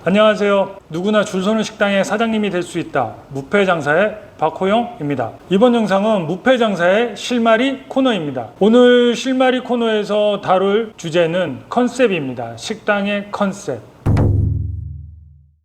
안녕하세요. 누구나 줄 서는 식당의 사장님이 될 수 있다. 무패장사의 박호영입니다. 이번 영상은 무패장사의 실마리 코너입니다. 오늘 실마리 코너에서 다룰 주제는 컨셉입니다. 식당의 컨셉.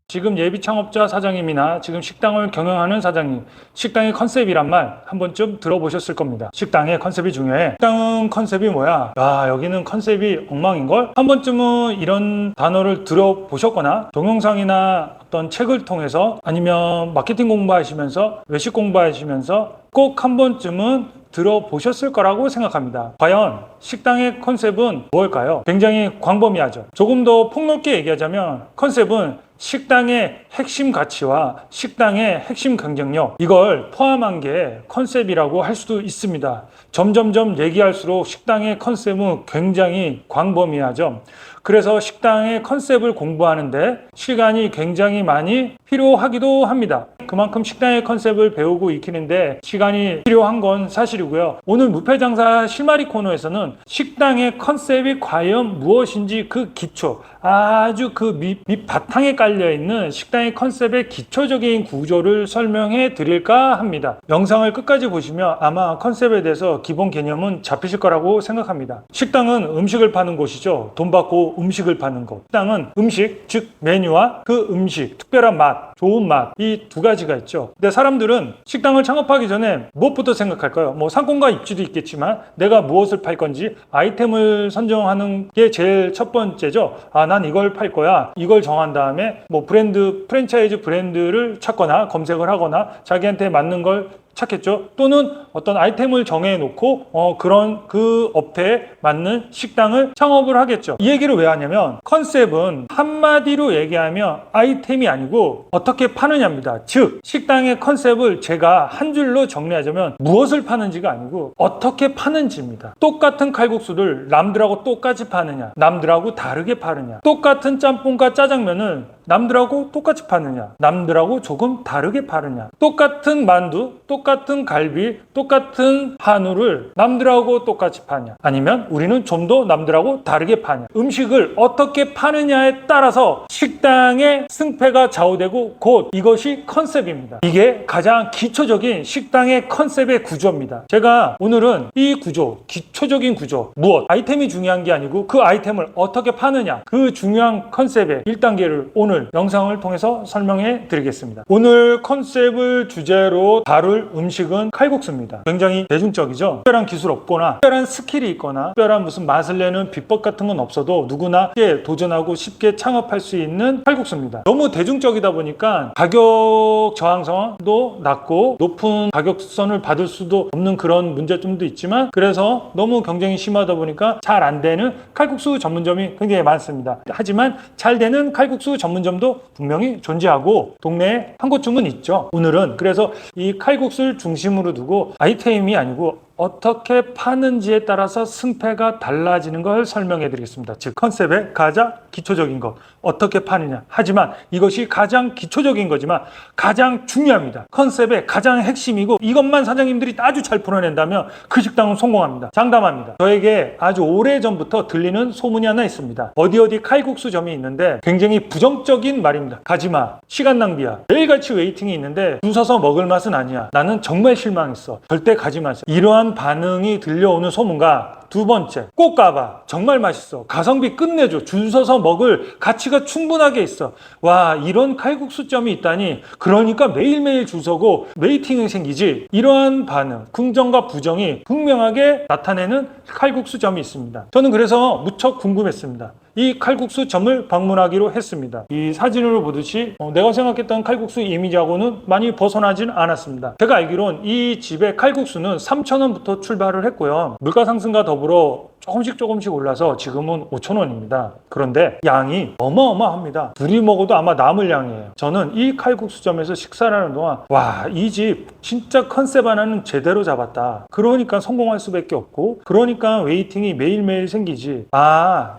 지금 예비 창업자 사장님이나 지금 식당을 경영하는 사장님, 식당의 컨셉이란 말 한 번쯤 들어보셨을 겁니다. 식당의 컨셉이 중요해. 식당은 컨셉이 뭐야? 야, 여기는 컨셉이 엉망인걸? 한 번쯤은 이런 단어를 들어보셨거나 동영상이나 어떤 책을 통해서 아니면 마케팅 공부하시면서 외식 공부하시면서 꼭 한 번쯤은 들어보셨을 거라고 생각합니다. 과연 식당의 컨셉은 무엇일까요? 굉장히 광범위하죠. 조금 더 폭넓게 얘기하자면 컨셉은 식당의 핵심 가치와 식당의 핵심 경쟁력, 이걸 포함한 게 컨셉이라고 할 수도 있습니다. 점점점 얘기할수록 식당의 컨셉은 굉장히 광범위하죠. 그래서 식당의 컨셉을 공부하는데 시간이 굉장히 많이 필요하기도 합니다. 그만큼 식당의 컨셉을 배우고 익히는데 시간이 필요한 건 사실이고요. 오늘 무패장사 실마리 코너에서는 식당의 컨셉이 과연 무엇인지 그 기초, 아주 그 밑바탕에 깔려있는 식당의 컨셉의 기초적인 구조를 설명해 드릴까 합니다. 영상을 끝까지 보시면 아마 컨셉에 대해서 기본 개념은 잡히실 거라고 생각합니다. 식당은 음식을 파는 곳이죠. 돈 받고 음식을 파는 곳. 식당은 음식, 즉 메뉴와 그 음식, 특별한 맛, 좋은 맛, 이 두 가지가 있죠. 근데 사람들은 식당을 창업하기 전에 무엇부터 생각할까요? 뭐 상권과 입지도 있겠지만 내가 무엇을 팔 건지 아이템을 선정하는 게 제일 첫 번째죠. 난 이걸 팔 거야. 이걸 정한 다음에 뭐 프랜차이즈 브랜드를 찾거나 검색을 하거나 자기한테 맞는 걸 찾겠죠. 또는 어떤 아이템을 정해놓고 그런 그 업태에 맞는 식당을 창업을 하겠죠. 이 얘기를 왜 하냐면 컨셉은 한마디로 얘기하면 아이템이 아니고 어떻게 파느냐입니다. 즉 식당의 컨셉을 제가 한 줄로 정리하자면 무엇을 파는지가 아니고 어떻게 파는지입니다. 똑같은 칼국수를 남들하고 똑같이 파느냐, 남들하고 다르게 파느냐, 똑같은 짬뽕과 짜장면을 남들하고 똑같이 파느냐, 남들하고 조금 다르게 파느냐, 똑같은 만두, 똑같은 갈비, 똑같은 한우를 남들하고 똑같이 파냐, 아니면 우리는 좀 더 남들하고 다르게 파냐. 음식을 어떻게 파느냐에 따라서 식당의 승패가 좌우되고 곧 이것이 컨셉입니다. 이게 가장 기초적인 식당의 컨셉의 구조입니다. 제가 오늘은 이 구조, 기초적인 구조, 무엇, 아이템이 중요한 게 아니고 그 아이템을 어떻게 파느냐, 그 중요한 컨셉의 1단계를 오늘 영상을 통해서 설명해 드리겠습니다. 오늘 컨셉을 주제로 다룰 음식은 칼국수입니다. 굉장히 대중적이죠. 특별한 기술 없거나 특별한 스킬이 있거나 특별한 무슨 맛을 내는 비법 같은 건 없어도 누구나 쉽게 도전하고 쉽게 창업할 수 있는 칼국수입니다. 너무 대중적이다 보니까 가격 저항성도 낮고 높은 가격선을 받을 수도 없는 그런 문제점도 있지만, 그래서 너무 경쟁이 심하다 보니까 잘 안 되는 칼국수 전문점이 굉장히 많습니다. 하지만 잘 되는 칼국수 전문점도 분명히 존재하고 동네에 한 곳쯤은 있죠. 오늘은 그래서 이 칼국수를 중심으로 두고 아이템이 아니고 어떻게 파는지에 따라서 승패가 달라지는 걸 설명해 드리겠습니다. 즉 컨셉의 가장 기초적인 것, 어떻게 파느냐. 하지만 이것이 가장 기초적인 거지만 가장 중요합니다. 컨셉의 가장 핵심이고 이것만 사장님들이 아주 잘 풀어낸다면 그 식당은 성공합니다. 장담합니다. 저에게 아주 오래전부터 들리는 소문이 하나 있습니다. 어디 칼국수점이 있는데 굉장히 부정적인 말입니다. 가지마, 시간 낭비야, 매일같이 웨이팅이 있는데 줄 서서 먹을 맛은 아니야, 나는 정말 실망했어, 절대 가지 마세요. 이러한 반응이 들려오는 소문과 두 번째, 꼭 가봐, 정말 맛있어, 가성비 끝내줘, 줄 서서 먹을 가치가 충분하게 있어, 와 이런 칼국수점이 있다니, 그러니까 매일매일 줄 서고 웨이팅이 생기지. 이러한 반응, 긍정과 부정이 분명하게 나타내는 칼국수점이 있습니다. 저는 그래서 무척 궁금했습니다. 이 칼국수점을 방문하기로 했습니다. 이 사진으로 보듯이 내가 생각했던 칼국수 이미지하고는 많이 벗어나진 않았습니다. 제가 알기론 이 집의 칼국수는 3,000원부터 출발을 했고요. 물가 상승과 더불어 조금씩 올라서 지금은 5,000원입니다. 그런데 양이 어마어마합니다. 둘이 먹어도 아마 남을 양이에요. 저는 이 칼국수점에서 식사를 하는 동안 와, 이 집 진짜 컨셉 하나는 제대로 잡았다. 그러니까 성공할 수밖에 없고, 그러니까 웨이팅이 매일매일 생기지.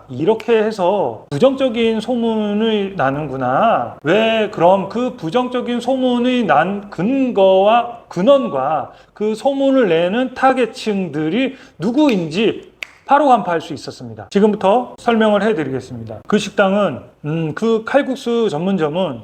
이렇게 해서 부정적인 소문이 나는구나. 왜 그럼 그 부정적인 소문이 난 근거와 근원과 그 소문을 내는 타겟층들이 누구인지 바로 간파할 수 있었습니다. 지금부터 설명을 해드리겠습니다. 그 식당은 그 칼국수 전문점은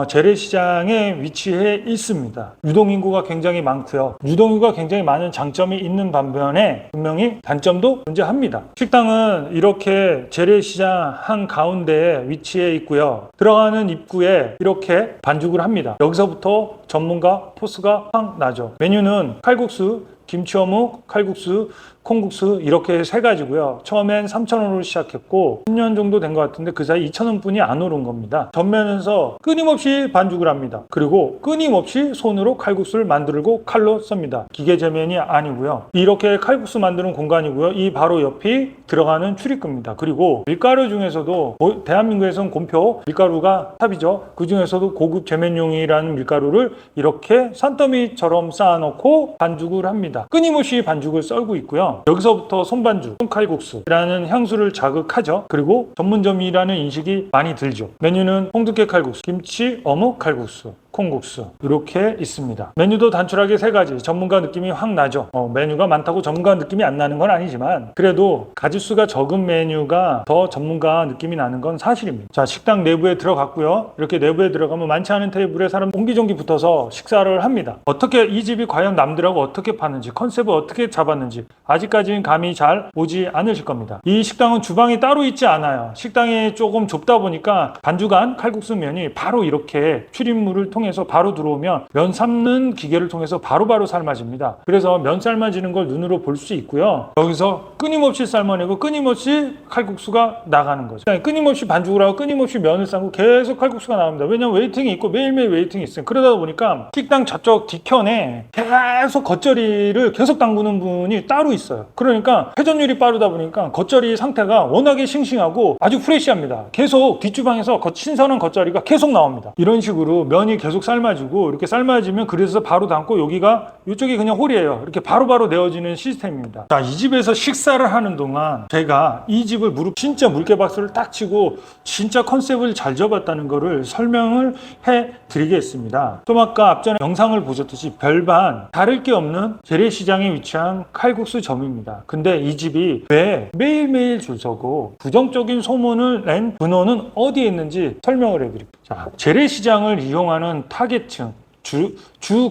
재래시장에 위치해 있습니다. 유동인구가 굉장히 많고요. 유동인구가 굉장히 많은 장점이 있는 반면에 분명히 단점도 존재합니다. 식당은 이렇게 재래시장 한가운데에 위치해 있고요. 들어가는 입구에 이렇게 반죽을 합니다. 여기서부터 전문가 포스가 확 나죠. 메뉴는 칼국수, 김치어묵, 칼국수, 콩국수 이렇게 세 가지고요. 처음엔 3,000원으로 시작했고 10년 정도 된 것 같은데 그 사이 2,000원 뿐이 안 오른 겁니다. 전면에서 끊임없이 반죽을 합니다. 그리고 끊임없이 손으로 칼국수를 만들고 칼로 썹니다. 기계제면이 아니고요. 이렇게 칼국수 만드는 공간이고요. 이 바로 옆이 들어가는 출입구입니다. 그리고 밀가루 중에서도 대한민국에서는 곰표 밀가루가 탑이죠. 그 중에서도 고급 제면용이라는 밀가루를 이렇게 산더미처럼 쌓아놓고 반죽을 합니다. 끊임없이 반죽을 썰고 있고요. 여기서부터 손반죽, 손칼국수라는 향수를 자극하죠. 그리고 전문점이라는 인식이 많이 들죠. 메뉴는 홍두깨 칼국수, 김치, 어묵 칼국수, 콩국수 이렇게 있습니다. 메뉴도 단출하게 세 가지. 전문가 느낌이 확 나죠. 메뉴가 많다고 전문가 느낌이 안 나는 건 아니지만 그래도 가짓수가 적은 메뉴가 더 전문가 느낌이 나는 건 사실입니다. 자, 식당 내부에 들어갔고요. 이렇게 내부에 들어가면 많지 않은 테이블에 사람 옹기종기 붙어서 식사를 합니다. 어떻게 이 집이 과연 남들하고 어떻게 파는지, 컨셉을 어떻게 잡았는지 아직까지는 감이 잘 오지 않으실 겁니다. 이 식당은 주방이 따로 있지 않아요. 식당이 조금 좁다 보니까 반죽한 칼국수 면이 바로 이렇게 출입문을 통해서 바로 들어오면 면 삶는 기계를 통해서 바로바로 삶아집니다. 그래서 면 삶아지는 걸 눈으로 볼 수 있고요. 여기서 끊임없이 삶아내고 끊임없이 칼국수가 나가는 거죠. 끊임없이 반죽을 하고 끊임없이 면을 삶고 계속 칼국수가 나옵니다. 왜냐면 웨이팅이 있고 매일매일 웨이팅이 있어요. 그러다 보니까 식당 저쪽 뒤편에 계속 겉절이를 계속 담그는 분이 따로 있어요. 그러니까 회전율이 빠르다 보니까 겉절이 상태가 워낙에 싱싱하고 아주 프레시합니다. 계속 뒷주방에서 신선한 겉절이가 계속 나옵니다. 이런 식으로 면이 계속 삶아지고 이렇게 삶아지면 그래서 바로 담고 여기가 이쪽이 그냥 홀이에요. 이렇게 바로바로 내어지는 시스템입니다. 자, 이 집에서 식사를 하는 동안 제가 이 집을 진짜 물개박수를 딱 치고 진짜 컨셉을 잘 잡았다는 거를 설명을 해 드리겠습니다. 좀 아까 앞전에 영상을 보셨듯이 별반 다를 게 없는 재래시장에 위치한 칼국수 점입니다. 근데 이 집이 왜 매일매일 줄 서고 부정적인 소문을 낸 근원은 어디에 있는지 설명을 해드릴게요. 자, 재래시장을 이용하는 타겟층, 주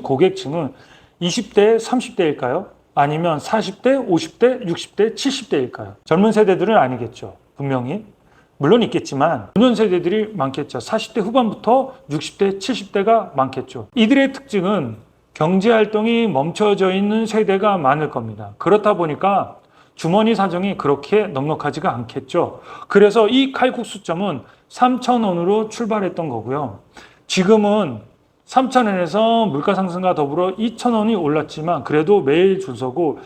고객층은 20대, 30대일까요? 아니면 40대, 50대, 60대, 70대일까요? 젊은 세대들은 아니겠죠. 분명히. 물론 있겠지만 노년 세대들이 많겠죠. 40대 후반부터 60대, 70대가 많겠죠. 이들의 특징은 경제활동이 멈춰져 있는 세대가 많을 겁니다. 그렇다 보니까 주머니 사정이 그렇게 넉넉하지가 않겠죠. 그래서 이 칼국수점은 3,000원으로 출발했던 거고요. 지금은 3,000원에서 물가 상승과 더불어 2,000원이 올랐지만 그래도 매일 줄 서고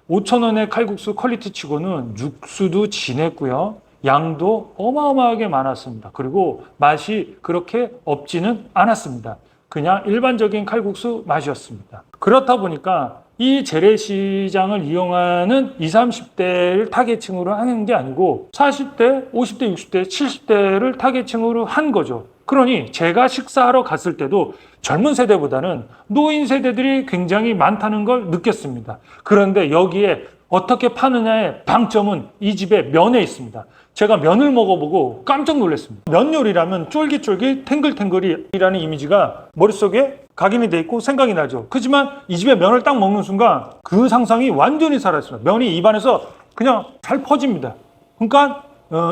5,000원의 칼국수 퀄리티 치고는 육수도 진했고요. 양도 어마어마하게 많았습니다. 그리고 맛이 그렇게 없지는 않았습니다. 그냥 일반적인 칼국수 맛이었습니다. 그렇다 보니까 이 재래시장을 이용하는 20, 30대를 타겟층으로 하는 게 아니고 40대, 50대, 60대, 70대를 타겟층으로 한 거죠. 그러니 제가 식사하러 갔을 때도 젊은 세대보다는 노인 세대들이 굉장히 많다는 걸 느꼈습니다. 그런데 여기에 어떻게 파느냐의 방점은 이 집의 면에 있습니다. 제가 면을 먹어보고 깜짝 놀랐습니다. 면 요리라면 쫄깃쫄깃 탱글탱글이라는 이미지가 머릿속에 각인이 돼 있고 생각이 나죠. 그렇지만 이 집의 면을 딱 먹는 순간 그 상상이 완전히 사라졌습니다. 면이 입안에서 그냥 잘 퍼집니다. 그러니까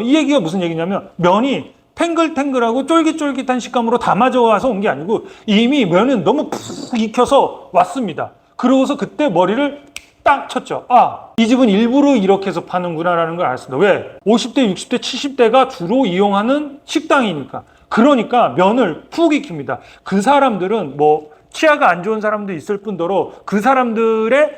이 얘기가 무슨 얘기냐면 면이 탱글탱글하고 쫄깃쫄깃한 식감으로 담아져 와서 온 게 아니고 이미 면은 너무 푹 익혀서 왔습니다. 그러고서 그때 머리를 딱 쳤죠. 아, 이 집은 일부러 이렇게 해서 파는구나라는 걸 알았습니다. 왜? 50대, 60대, 70대가 주로 이용하는 식당이니까. 그러니까 면을 푹 익힙니다. 그 사람들은 뭐 치아가 안 좋은 사람도 있을 뿐더러 그 사람들의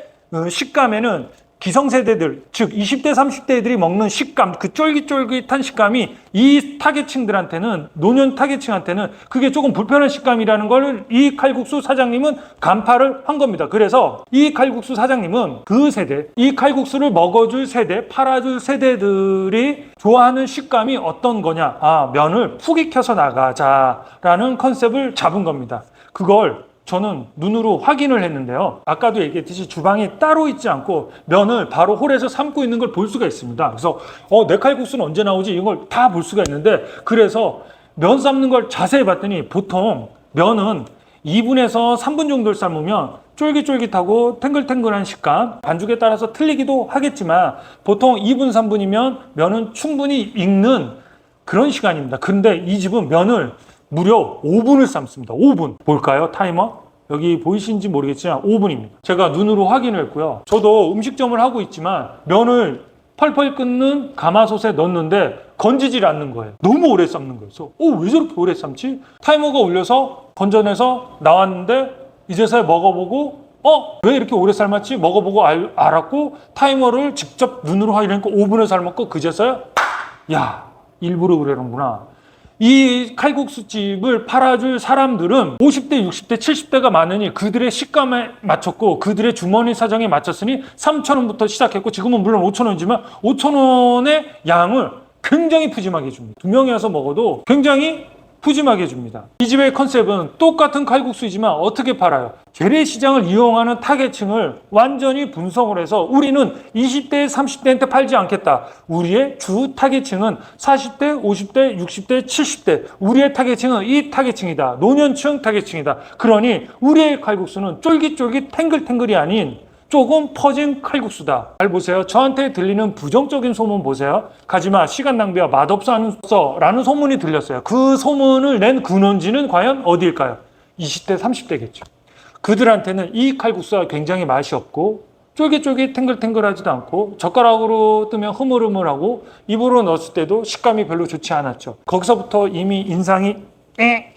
식감에는 기성세대들, 즉 20대, 30대들이 먹는 식감, 그 쫄깃쫄깃한 식감이 이 타겟층들한테는, 노년 타겟층한테는 그게 조금 불편한 식감이라는 걸 이 칼국수 사장님은 간파를 한 겁니다. 그래서 이 칼국수 사장님은 그 세대, 이 칼국수를 먹어줄 세대, 팔아줄 세대들이 좋아하는 식감이 어떤 거냐? 아, 면을 푹 익혀서 나가자라는 컨셉을 잡은 겁니다. 그걸 저는 눈으로 확인을 했는데요. 아까도 얘기했듯이 주방이 따로 있지 않고 면을 바로 홀에서 삶고 있는 걸 볼 수가 있습니다. 그래서 내 칼국수는 언제 나오지? 이걸 다 볼 수가 있는데, 그래서 면 삶는 걸 자세히 봤더니 보통 면은 2분에서 3분 정도를 삶으면 쫄깃쫄깃하고 탱글탱글한 식감, 반죽에 따라서 틀리기도 하겠지만 보통 2분, 3분이면 면은 충분히 익는 그런 시간입니다. 근데 이 집은 면을 무려 5분을 삶습니다. 5분. 볼까요? 타이머? 여기 보이시는지 모르겠지만 5분입니다. 제가 눈으로 확인을 했고요. 저도 음식점을 하고 있지만 면을 펄펄 끓는 가마솥에 넣었는데 건지질 않는 거예요. 너무 오래 삶는 거예요. 그래서 왜 저렇게 오래 삶지? 타이머가 울려서 건져내서 나왔는데 이제서야 먹어보고 왜 이렇게 오래 삶았지? 먹어보고 알았고, 타이머를 직접 눈으로 확인하니까 5분을 삶았고, 그제서야 일부러 그러는구나. 이 칼국수집을 팔아줄 사람들은 50대, 60대, 70대가 많으니 그들의 식감에 맞췄고 그들의 주머니 사정에 맞췄으니 3,000원부터 시작했고, 지금은 물론 5,000원이지만 5,000원의 양을 굉장히 푸짐하게 해줍니다. 2명이 와서 먹어도 굉장히 푸짐하게 해줍니다. 이 집의 컨셉은 똑같은 칼국수이지만 어떻게 팔아요? 재래시장을 이용하는 타겟층을 완전히 분석을 해서 우리는 20대, 30대한테 팔지 않겠다. 우리의 주 타겟층은 40대, 50대, 60대, 70대. 우리의 타겟층은 이 타겟층이다. 노년층 타겟층이다. 그러니 우리의 칼국수는 쫄깃쫄깃 탱글탱글이 아닌 조금 퍼진 칼국수다. 잘 보세요. 저한테 들리는 부정적인 소문 보세요. 가지마, 시간 낭비야, 맛없어 하는 라는 소문이 들렸어요. 그 소문을 낸 근원지는 과연 어디일까요? 20대, 30대겠죠. 그들한테는 이 칼국수가 굉장히 맛이 없고 쫄깃쫄깃 탱글탱글하지도 않고 젓가락으로 뜨면 흐물흐물하고 입으로 넣었을 때도 식감이 별로 좋지 않았죠. 거기서부터 이미 인상이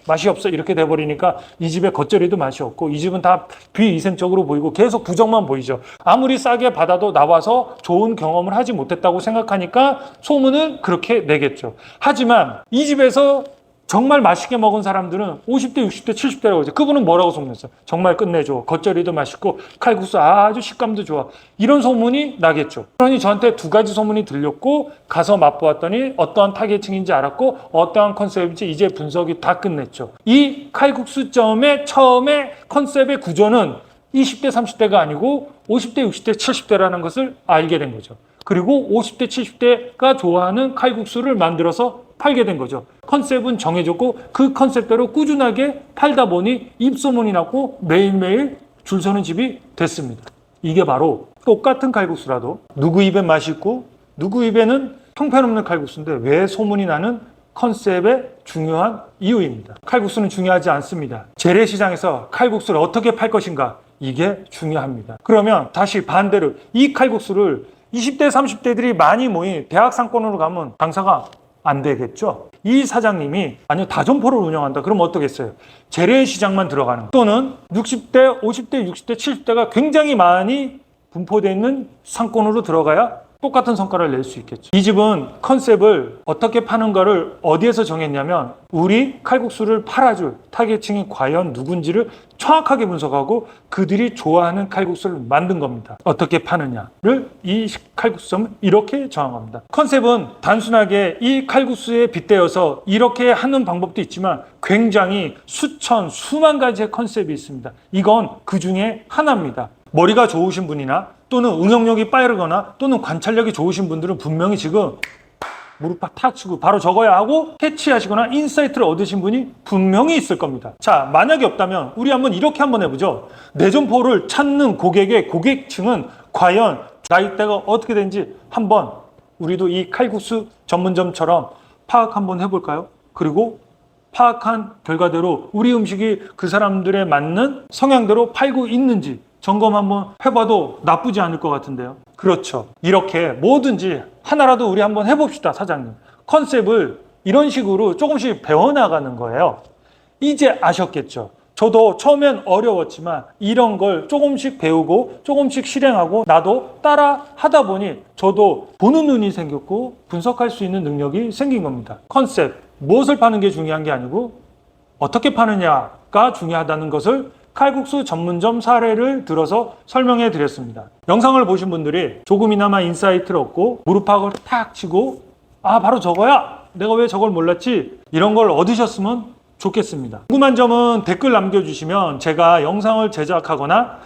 맛이 없어 이렇게 돼버리니까 이 집의 겉절이도 맛이 없고 이 집은 다 비위생적으로 보이고 계속 부정만 보이죠. 아무리 싸게 받아도 나와서 좋은 경험을 하지 못했다고 생각하니까 소문을 그렇게 내겠죠. 하지만 이 집에서 정말 맛있게 먹은 사람들은 50대, 60대, 70대라고 하죠. 그분은 뭐라고 소문냈어요? 정말 끝내줘. 겉절이도 맛있고 칼국수 아주 식감도 좋아. 이런 소문이 나겠죠. 그러니 저한테 두 가지 소문이 들렸고 가서 맛보았더니 어떠한 타겟층인지 알았고 어떠한 컨셉인지 이제 분석이 다 끝냈죠. 이 칼국수점의 처음에 컨셉의 구조는 20대, 30대가 아니고 50대, 60대, 70대라는 것을 알게 된 거죠. 그리고 50대, 70대가 좋아하는 칼국수를 만들어서 팔게 된 거죠. 컨셉은 정해졌고 그 컨셉대로 꾸준하게 팔다 보니 입소문이 났고 매일매일 줄 서는 집이 됐습니다. 이게 바로 똑같은 칼국수라도 누구 입에 맛있고 누구 입에는 형편없는 칼국수인데 왜 소문이 나는 컨셉의 중요한 이유입니다. 칼국수는 중요하지 않습니다. 재래시장에서 칼국수를 어떻게 팔 것인가, 이게 중요합니다. 그러면 다시 반대로 이 칼국수를 20대, 30대들이 많이 모인 대학 상권으로 가면 장사가 안 되겠죠. 이 사장님이 다점포를 운영한다. 그럼 어떻겠어요? 재래시장만 들어가는 거. 또는 60대, 50대, 60대, 70대가 굉장히 많이 분포되어 있는 상권으로 들어가야 똑같은 성과를 낼 수 있겠죠. 이 집은 컨셉을 어떻게 파는가를 어디에서 정했냐면 우리 칼국수를 팔아줄 타겟층이 과연 누군지를 정확하게 분석하고 그들이 좋아하는 칼국수를 만든 겁니다. 어떻게 파느냐를 이 칼국수점은 이렇게 정한 겁니다. 컨셉은 단순하게 이 칼국수에 빗대어서 이렇게 하는 방법도 있지만 굉장히 수천, 수만 가지의 컨셉이 있습니다. 이건 그 중에 하나입니다. 머리가 좋으신 분이나 또는 응용력이 빠르거나 또는 관찰력이 좋으신 분들은 분명히 지금 무릎팍 탁 치고 바로 적어야 하고 캐치하시거나 인사이트를 얻으신 분이 분명히 있을 겁니다. 자, 만약에 없다면 우리 이렇게 한번 해보죠. 내 점포를 찾는 고객의 고객층은 과연 나이대가 어떻게 되는지 한번 우리도 이 칼국수 전문점처럼 파악 한번 해볼까요? 그리고 파악한 결과대로 우리 음식이 그 사람들에 맞는 성향대로 팔고 있는지 점검 한번 해봐도 나쁘지 않을 것 같은데요. 그렇죠. 이렇게 뭐든지 하나라도 우리 한번 해봅시다, 사장님. 컨셉을 이런 식으로 조금씩 배워나가는 거예요. 이제 아셨겠죠? 저도 처음엔 어려웠지만 이런 걸 조금씩 배우고 조금씩 실행하고 나도 따라 하다 보니 저도 보는 눈이 생겼고 분석할 수 있는 능력이 생긴 겁니다. 컨셉, 무엇을 파는 게 중요한 게 아니고 어떻게 파느냐가 중요하다는 것을 칼국수 전문점 사례를 들어서 설명해 드렸습니다. 영상을 보신 분들이 조금이나마 인사이트를 얻고 무릎팍을 탁 치고 바로 저거야! 내가 왜 저걸 몰랐지? 이런 걸 얻으셨으면 좋겠습니다. 궁금한 점은 댓글 남겨주시면 제가 영상을 제작하거나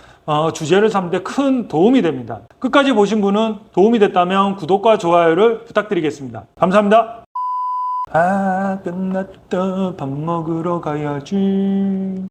주제를 삼는 데 큰 도움이 됩니다. 끝까지 보신 분은 도움이 됐다면 구독과 좋아요를 부탁드리겠습니다. 감사합니다. 끝났다. 밥 먹으러 가야지.